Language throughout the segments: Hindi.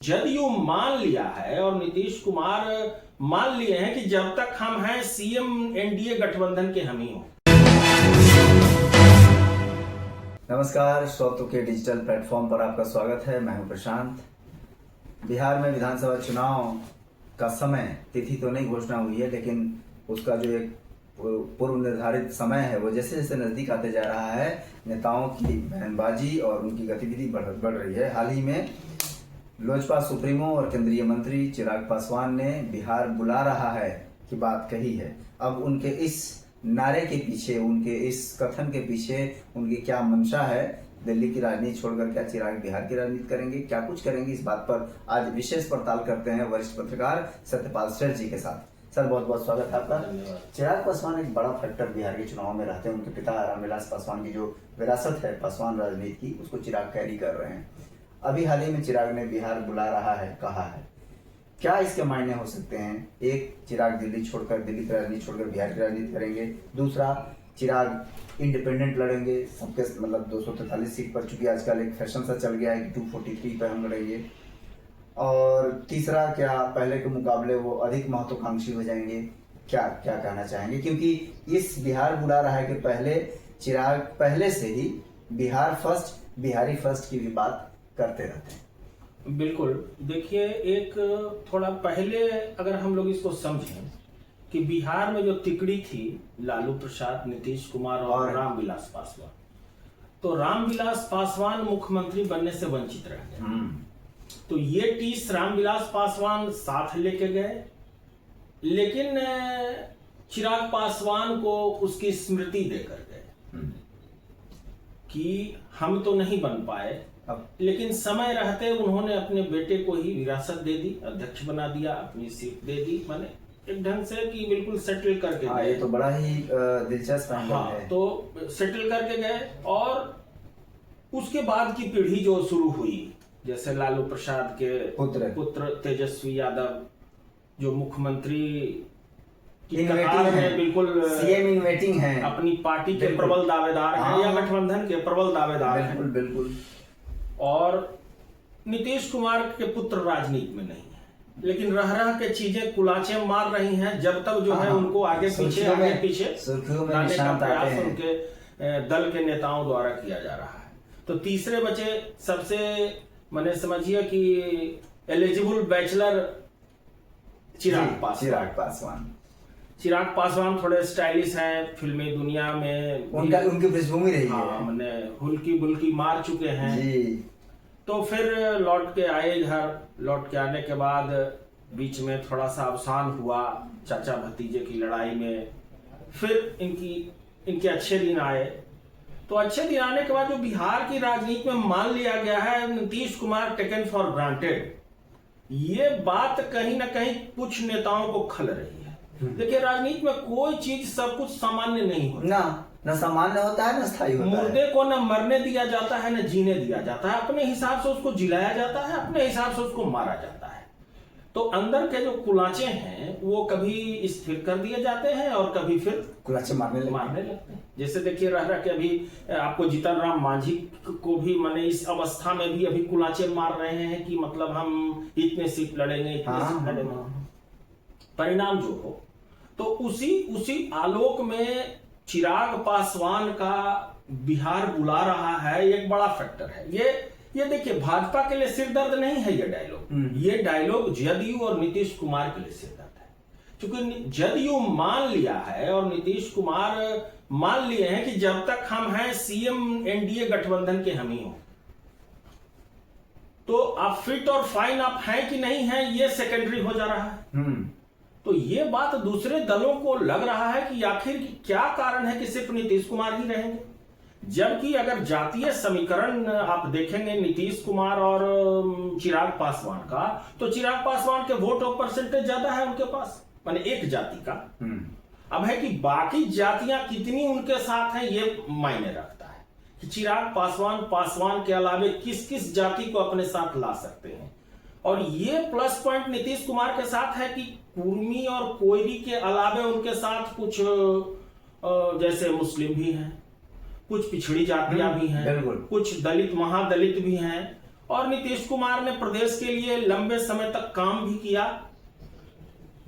जदयू मान लिया है और नीतीश कुमार मान लिए हैं कि जब तक हम हैं सीएम एनडीए गठबंधन के हम ही हों। नमस्कार, श्रोतों के डिजिटल प्लेटफॉर्म पर आपका स्वागत है। मैं हूं प्रशांत। बिहार में विधानसभा चुनाव का समय तिथि तो नहीं घोषणा हुई है, लेकिन उसका जो एक पूर्व निर्धारित समय है वो जैसे जैसे नजदीक आते जा रहा है, नेताओं की बयानबाजी और उनकी गतिविधि बढ़ रही है। हाल ही में लोजपा सुप्रीमो और केंद्रीय मंत्री चिराग पासवान ने बिहार बुला रहा है की बात कही है। अब उनके इस नारे के पीछे, उनके इस कथन के पीछे उनकी क्या मंशा है? दिल्ली की राजनीति छोड़कर क्या चिराग बिहार की राजनीति करेंगे, क्या कुछ करेंगे, इस बात पर आज विशेष पड़ताल करते हैं वरिष्ठ पत्रकार सत्यपाल श्रेष्ठ जी के साथ। सर, बहुत बहुत स्वागत है आपका। चिराग पासवान एक बड़ा फैक्टर बिहार के चुनाव में रहते हैं। उनके पिता रामविलास पासवान की जो विरासत है पासवान राजनीति की, उसको चिराग कैरी कर रहे हैं। अभी हाल ही में चिराग ने बिहार बुला रहा है कहा है, क्या इसके मायने हो सकते हैं? एक, चिराग दिल्ली की राजनीति छोड़कर बिहार की राजनीति करेंगे। दूसरा, चिराग इंडिपेंडेंट लड़ेंगे, सबके मतलब 243 सीट पर, चूंकि आजकल एक फैशन सा चल गया है कि 243 पर हम लड़ेंगे। और तीसरा, क्या पहले के मुकाबले वो अधिक महत्वाकांक्षी हो जाएंगे? क्या क्या कहना चाहेंगे? क्योंकि इस बिहार बुला रहा है कि पहले चिराग पहले से ही बिहार फर्स्ट, बिहारी फर्स्ट की भी बात करते रहते हैं। बिल्कुल, देखिए, एक थोड़ा पहले अगर हम लोग इसको समझें कि बिहार में जो तिकड़ी थी लालू प्रसाद, नीतीश कुमार और रामविलास पासवान, तो रामविलास पासवान मुख्यमंत्री बनने से वंचित रह गए। तो ये टीस रामविलास पासवान साथ लेके गए, लेकिन चिराग पासवान को उसकी स्मृति देकर गए कि हम तो नहीं बन पाए, लेकिन समय रहते उन्होंने अपने बेटे को ही विरासत दे दी, अध्यक्ष बना दिया, अपनी सीट दे दी, माने एक ढंग से कि बिल्कुल सेटल करके गए। ये तो बड़ा ही दिलचस्प है। तो सेटल करके गए और उसके बाद की पीढ़ी जो शुरू हुई, जैसे लालू प्रसाद के पुत्र तेजस्वी यादव जो मुख्यमंत्री की कतार में बिल्कुल सीएम इन वेटिंग हैं, अपनी पार्टी के प्रबल दावेदार हैं या गठबंधन के प्रबल दावेदार हैं। बिल्कुल। और नीतीश कुमार के पुत्र राजनीति में नहीं है, लेकिन रह के चीजें कुलाचे मार रही हैं। जब तक जो है उनको आगे पीछे लाने का प्रयास उनके दल के नेताओं द्वारा किया जा रहा है। तो तीसरे बचे सबसे मैंने समझिए कि एलिजिबल बैचलर चिराग पासवान थोड़े स्टाइलिश हैं, फिल्मी दुनिया में उनकी पृष्ठभूमि रही है। मैंने हुल्की बुल्की मार चुके हैं जी। तो फिर लौट के आए इधर। लौट के आने के बाद बीच में थोड़ा सा अवसान हुआ चाचा भतीजे की लड़ाई में। फिर इनके अच्छे दिन आए। तो अच्छे दिन आने के बाद जो बिहार की राजनीति में मान लिया गया है Nitish Kumar taken for granted, ये बात कहीं ना कहीं कुछ नेताओं को खल रही है। देखिए, राजनीति में कोई चीज सब कुछ सामान्य नहीं होता, ना सामान्य होता है, ना स्थायी होता है। मुर्दे को न मरने दिया जाता है, न जीने दिया जाता है। अपने हिसाब से उसको जिलाया जाता है, अपने हिसाब से उसको मारा जाता है। तो अंदर के जो कुलाचे हैं वो कभी स्थिर कर दिए जाते हैं और कभी फिर कुलाचे मारने लगते हैं। जैसे देखिए, रह के अभी आपको जीतन राम मांझी को भी मैंने इस अवस्था में भी अभी कुलाचे मार रहे हैं कि मतलब हम इतने सीट लड़ेंगे, इतने सीट लड़ेंगे। परिणाम जो हो, तो उसी आलोक में चिराग पासवान का बिहार बुला रहा है, एक बड़ा फैक्टर है। ये देखिए, भाजपा के लिए सिरदर्द नहीं है ये डायलॉग। ये डायलॉग जदयू और नीतीश कुमार के लिए सिरदर्द है, क्योंकि जदयू मान लिया है और नीतीश कुमार मान लिए हैं कि जब तक हम हैं सीएम एनडीए गठबंधन के हम ही हों। तो आप फिट और फाइन आप हैं कि नहीं हैं, ये सेकेंडरी हो जा रहा है। तो ये बात दूसरे दलों को लग रहा है कि आखिर क्या कारण है कि सिर्फ नीतीश कुमार ही रहेंगे, जबकि अगर जातीय समीकरण आप देखेंगे नीतीश कुमार और चिराग पासवान का, तो चिराग पासवान के वोट ऑफ परसेंटेज ज्यादा है उनके पास, माने एक जाति का। अब है कि बाकी जातियां कितनी उनके साथ हैं ये मायने रखता है कि चिराग पासवान के अलावे किस किस जाति को अपने साथ ला सकते हैं। और ये प्लस पॉइंट नीतीश कुमार के साथ है कि कुर्मी और कोयरी के अलावे उनके साथ कुछ जैसे मुस्लिम भी हैं, कुछ पिछड़ी जातियां भी हैं, कुछ दलित महादलित भी हैं और नीतीश कुमार ने प्रदेश के लिए लंबे समय तक काम भी किया।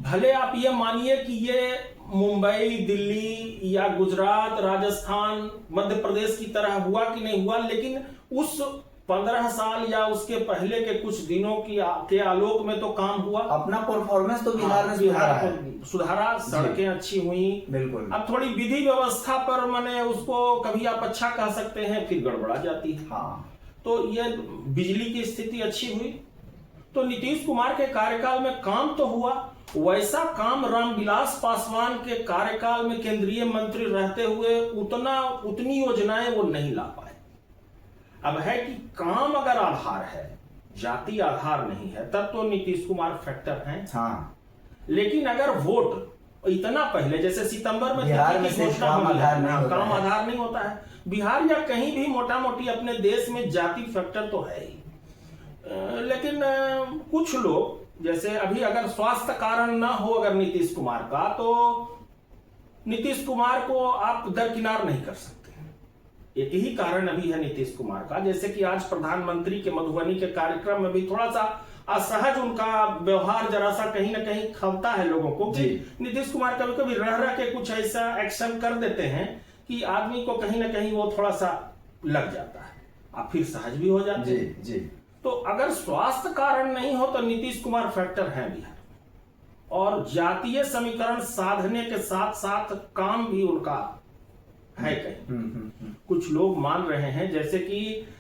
भले आप ये मानिए कि ये मुंबई, दिल्ली या गुजरात, राजस्थान, मध्य प्रदेश की तरह हुआ कि नहीं हुआ, लेकिन उस 15 साल या उसके पहले के कुछ दिनों के आलोक में तो काम हुआ। अपना परफॉर्मेंस तो बिहार ने सुधारा, सड़कें अच्छी हुई। बिल्कुल। अब थोड़ी विधि व्यवस्था पर माने उसको कभी आप अच्छा कह सकते हैं, फिर गड़बड़ा जाती है। हाँ। तो ये बिजली की स्थिति अच्छी हुई। तो नीतीश कुमार के कार्यकाल में काम तो हुआ, वैसा काम रामविलास पासवान के कार्यकाल में केंद्रीय मंत्री रहते हुए उतनी योजनाएं वो नहीं ला पाए। अब है कि काम अगर आधार है, जाति आधार नहीं है, तब तो नीतीश कुमार फैक्टर हैं। हाँ। लेकिन अगर वोट इतना पहले, जैसे सितंबर में बिहार में सिर्फ काम आधार नहीं होता है। बिहार या कहीं भी मोटा मोटी अपने देश में जाति फैक्टर तो है ही। लेकिन कुछ लोग, जैसे अभी अगर स्वास्थ्य कारण ना हो अगर नीतीश कुमार का, तो नीतीश कुमार को आप दरकिनार नहीं कर सकते। एक ही कारण अभी है नीतीश कुमार का, जैसे कि आज प्रधानमंत्री के मधुबनी के कार्यक्रम में भी थोड़ा सा असहज उनका व्यवहार जरा सा कहीं ना कहीं खलता है लोगों को कि नीतीश कुमार कभी कभी रह के कुछ ऐसा एक्शन कर देते हैं कि आदमी को कहीं ना कहीं वो थोड़ा सा लग जाता है, आप फिर सहज भी हो जाते हैं। जी। तो अगर स्वास्थ्य कारण नहीं हो तो नीतीश कुमार फैक्टर है बिहार में, और जातीय समीकरण साधने के साथ साथ काम भी उनका है कहीं। कुछ लोग मान रहे हैं,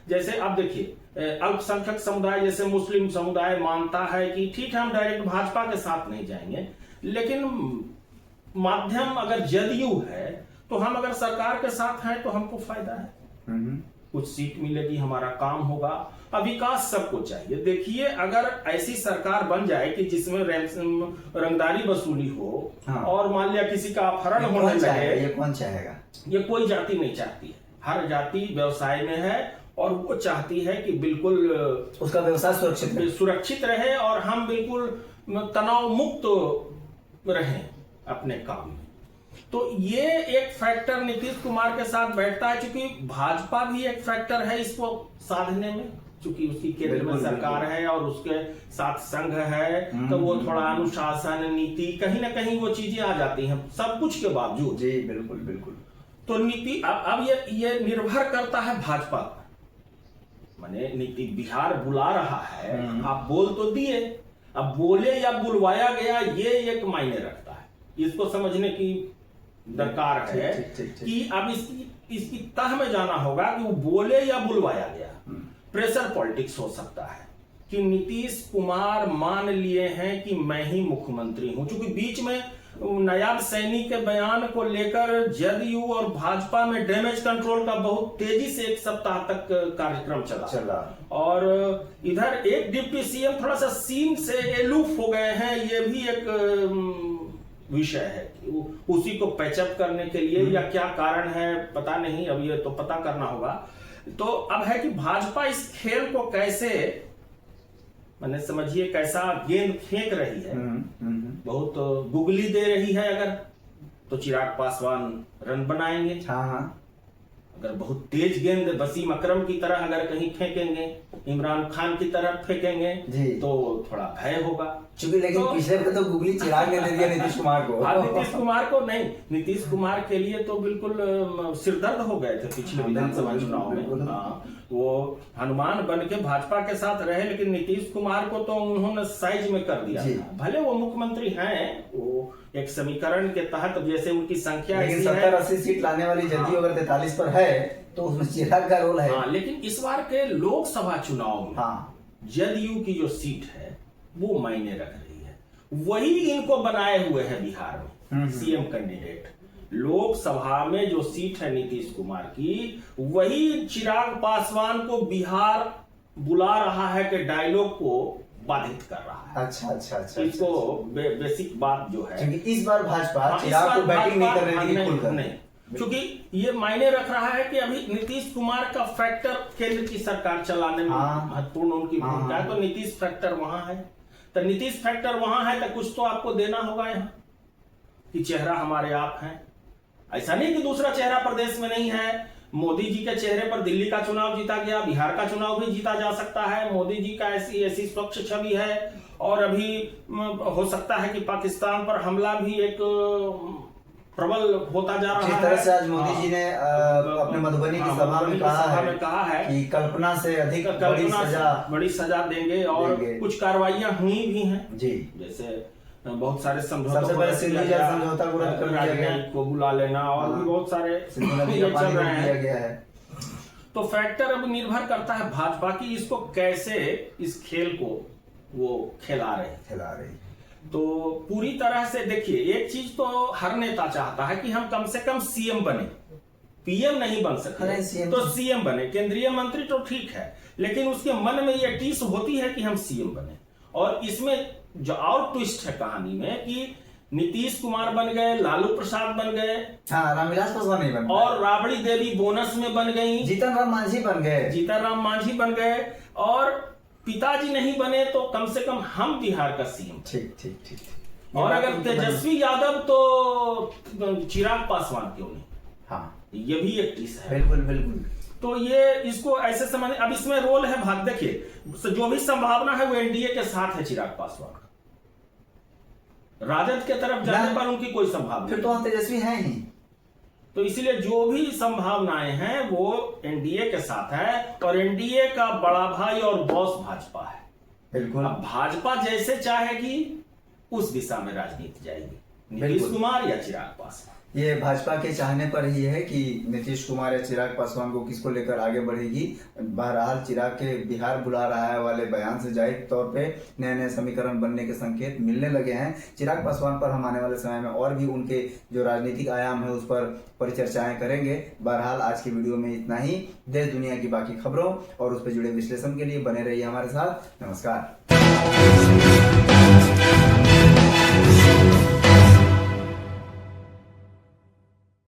जैसे आप देखिए अल्पसंख्यक समुदाय जैसे मुस्लिम समुदाय मानता है कि ठीक है हम डायरेक्ट भाजपा के साथ नहीं जाएंगे, लेकिन माध्यम अगर जदयू है तो हम अगर सरकार के साथ हैं तो हमको फायदा है, कुछ सीट मिलेगी, हमारा काम होगा। विकास सबको चाहिए। देखिए अगर ऐसी सरकार बन जाए कि जिसमें रंगदारी वसूली हो, हाँ। और मान लिया किसी का अपहरण होने लगे, ये कौन चाहेगा? ये कोई जाति नहीं चाहती है। हर जाति व्यवसाय में है और वो चाहती है कि बिल्कुल उसका व्यवसाय सुरक्षित रहे और हम बिल्कुल तनाव मुक्त रहें अपने काम में। तो ये एक फैक्टर नीतीश कुमार के साथ बैठता है, क्योंकि भाजपा भी एक फैक्टर है इसको साधने में, क्योंकि उसकी केंद्र में सरकार है और उसके साथ संघ है, तो वो थोड़ा अनुशासन, नीति, कहीं ना कहीं वो चीजें आ जाती हैं सब कुछ के बावजूद। जी बिल्कुल। तो नीति अब ये निर्भर करता है भाजपा पर, माने नीति बिहार बुला रहा है, आप बोल तो दिए, अब बोले या बुलवाया गया ये एक मायने रखता है, इसको समझने की दरकार है कि अब इसकी तह में जाना होगा कि वो बोले या बुलवाया गया। प्रेशर पॉलिटिक्स हो सकता है कि नीतीश कुमार मान लिए हैं कि मैं ही मुख्यमंत्री हूं, क्योंकि बीच में नायब सैनी के बयान को लेकर जदयू और भाजपा में डैमेज कंट्रोल का बहुत तेजी से 1 सप्ताह तक कार्यक्रम चला और इधर एक डिप्टी सीएम थोड़ा सा सीन से एलूफ हो गए हैं, ये भी एक विषय है कि उसी को पैचअप करने के लिए या क्या कारण है पता नहीं, अब ये तो पता करना होगा। तो अब है कि भाजपा इस खेल को कैसे, मैंने समझिए कैसा गेंद फेंक रही है, बहुत गुगली दे रही है। अगर तो चिराग पासवान रन बनाएंगे, हाँ। अगर बहुत तेज गेंद वसीम अकरम की तरह अगर कहीं फेंकेंगे, इमरान खान की तरह फेंकेंगे तो थोड़ा भय होगा। लेकिन पिछले पे तो गुगली चिराग ने दे दिया नीतीश कुमार को। नीतीश कुमार को नहीं, नीतीश कुमार के लिए तो बिल्कुल सिरदर्द हो गए थे पिछले विधानसभा चुनाव में। वो हनुमान बन के भाजपा के साथ रहे, लेकिन नीतीश कुमार को तो उन्होंने साइज में कर दिया। भले वो मुख्यमंत्री हैं, वो एक समीकरण के तहत जैसे उनकी संख्या 70-80 सीट लाने वाली जदयू अगर 43 पर है तो उसमें चिराग का रोल है। हाँ, लेकिन इस बार के लोकसभा चुनाव में जदयू की जो सीट है वो मायने रख रही है, वही इनको बनाए हुए है बिहार में सीएम कैंडिडेट। लोकसभा में जो सीट है नीतीश कुमार की, वही चिराग पासवान को बिहार बुला रहा है कि डायलॉग को बाधित कर रहा है। अच्छा। इसको बेसिक बात जो है, क्योंकि इस बार भाजपा चिराग को बैटिंग नहीं कर रही नहीं, क्योंकि ये मायने रख रहा है कि अभी नीतीश कुमार का फैक्टर केंद्र की सरकार चलाने में महत्वपूर्ण उनकी भूमिका है, तो नीतीश फैक्टर वहां है। तो नीतीश फैक्टर वहां है तो कुछ तो आपको देना होगा यहाँ कि चेहरा हमारे आप हैं। ऐसा नहीं कि दूसरा चेहरा प्रदेश में नहीं है, मोदी जी के चेहरे पर दिल्ली का चुनाव जीता गया, बिहार का चुनाव भी जीता जा सकता है। मोदी जी का ऐसी स्वच्छ छवि है। और अभी हो सकता है कि पाकिस्तान पर हमला भी एक प्रबल होता जा रहा है। जिस तरह से आज मोदी जी ने अपने मधुबनी की सभा में कहा है कि कल्पना से अधिक बड़ी सजा देंगे और कुछ कार्रवाइयां हुई भी हैं जी। जैसे बहुत सारे सबसे पहले सिंधु जल समझौता को रद्द कर दिया गया, को बुला लेना और भी बहुत सारे चल रहे हैं। तो फैक्टर अब निर्भर करता है भाजपा की इसको कैसे इस खेल को वो खिला रहे। तो पूरी तरह से देखिए, एक चीज तो हर नेता चाहता है कि हम कम से कम सीएम बने, पीएम नहीं बन सकते तो सीएम बने, केंद्रीय मंत्री तो ठीक है, लेकिन उसके मन में ये टीस होती है कि हम सीएम बने। और इसमें जो और ट्विस्ट है कहानी में कि नीतीश कुमार बन गए, लालू प्रसाद बन गए, रामविलास पासवान नहीं बन गए, और राबड़ी देवी बोनस में बन गई, जीतन राम मांझी बन गए, और पिताजी नहीं बने तो कम से कम हम बिहार का सीएम। ठीक। और अगर तेजस्वी यादव तो चिराग पासवान क्यों नहीं? हाँ, ये भी एक टीस है। बिल्कुल। तो ये इसको ऐसे समझ, अब इसमें रोल है भाग, देखिए जो भी संभावना है वो एनडीए के साथ है चिराग पासवान का। राजद के तरफ जाने पर उनकी कोई संभावना फिर तो तेजस्वी है ही। तो इसलिए जो भी संभावनाएं हैं वो एनडीए के साथ है, और एनडीए का बड़ा भाई और बॉस भाजपा है। बिल्कुल। अब भाजपा जैसे चाहेगी उस दिशा में राजनीति जाएगी, नीतीश कुमार या चिराग पासवान। ये भाजपा के चाहने पर ही है कि नीतीश कुमार या चिराग पासवान को किसको लेकर आगे बढ़ेगी। बहरहाल चिराग के बिहार बुला रहा है वाले बयान से जाहिर तौर पे नए समीकरण बनने के संकेत मिलने लगे हैं। चिराग पासवान पर हम आने वाले समय में और भी उनके जो राजनीतिक आयाम है उस पर परिचर्चाएं करेंगे। बहरहाल आज की वीडियो में इतना ही। देश दुनिया की बाकी खबरों और उस पर जुड़े विश्लेषण के लिए बने रहिए हमारे साथ। नमस्कार।